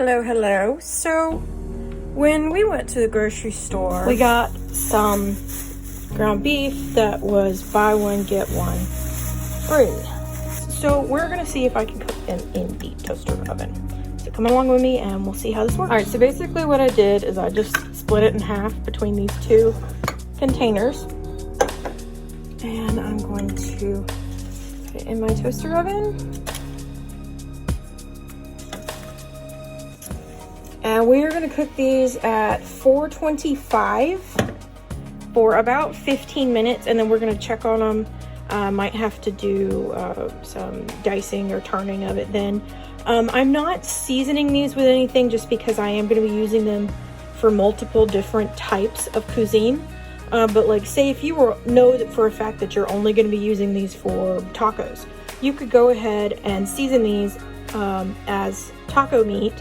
Hello. So when we went to the grocery store, we got some ground beef that was buy one, get one free. So we're gonna see if I can cook them in the toaster oven. So come along with me and we'll see how this works. All right, so basically what I did is I just split it in half between these two containers. And I'm going to put it in my toaster oven. And we are going to cook these at 425 for about 15 minutes, and then we're going to check on them. Might have to do some dicing or turning of it then. I'm not seasoning these with anything just because I am going to be using them for multiple different types of cuisine. But like, say if you know that for a fact that you're only going to be using these for tacos, you could go ahead and season these as taco meat.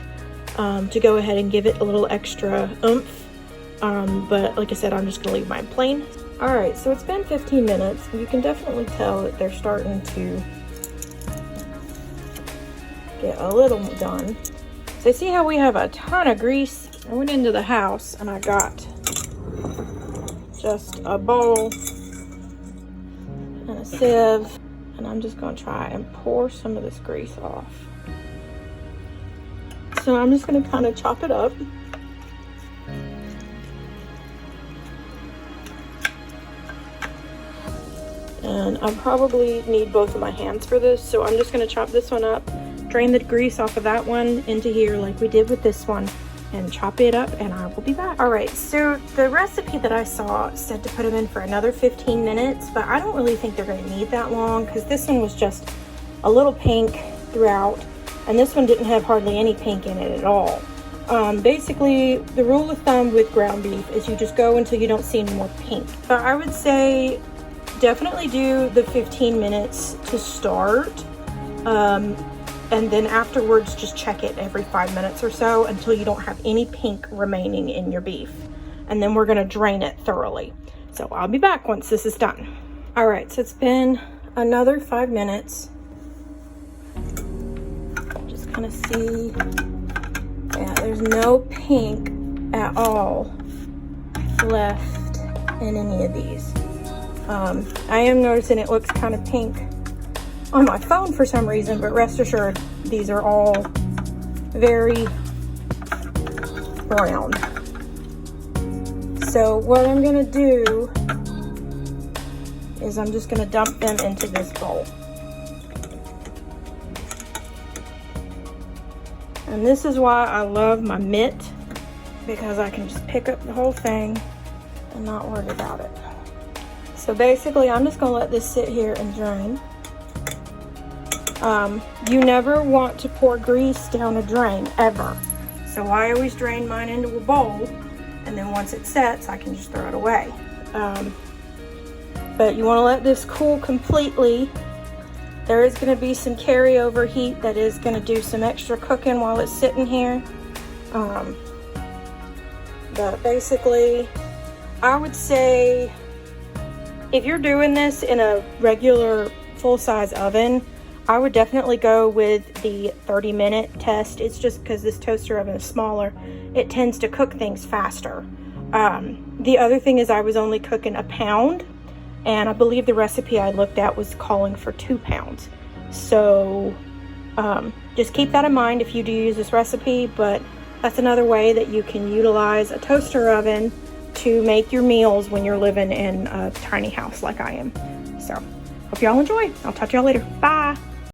To go ahead and give it a little extra oomph, but like I said, I'm just gonna leave mine plain. All right, so it's been 15 minutes. You can definitely tell that they're starting to get a little done. So see how we have a ton of grease? I went into the house and I got just a bowl and a sieve, and I'm just gonna try and pour some of this grease off. So I'm just going to kind of chop it up. And I probably need both of my hands for this. So I'm just going to chop this one up, drain the grease off of that one into here like we did with this one, and chop it up, and I will be back. All right, so the recipe that I saw said to put them in for another 15 minutes, but I don't really think they're going to need that long because this one was just a little pink throughout. And this one didn't have hardly any pink in it at all. Basically, the rule of thumb with ground beef is you just go until you don't see any more pink. But I would say definitely do the 15 minutes to start. And then afterwards, just check it every 5 minutes or so until you don't have any pink remaining in your beef. And then we're gonna drain it thoroughly. So I'll be back once this is done. All right, so it's been another 5 minutes. Kind of see, yeah, there's no pink at all left in any of these. I am noticing it looks kind of pink on my phone for some reason, but rest assured these are all very brown. So what I'm gonna do is I'm just gonna dump them into this bowl. And this is why I love my mitt, because I can just pick up the whole thing and not worry about it. So basically, I'm just gonna let this sit here and drain. You never want to pour grease down a drain, ever. So I always drain mine into a bowl, and then once it sets, I can just throw it away. But you wanna let this cool completely. There is going to be some carryover heat that is going to do some extra cooking while it's sitting here. But basically, I would say if you're doing this in a regular full-size oven, I would definitely go with the 30-minute test. It's just because this toaster oven is smaller, it tends to cook things faster. The other thing is I was only cooking a pound. And I believe the recipe I looked at was calling for 2 pounds. So just keep that in mind if you do use this recipe. But that's another way that you can utilize a toaster oven to make your meals when you're living in a tiny house like I am. So hope y'all enjoy. I'll talk to y'all later. Bye.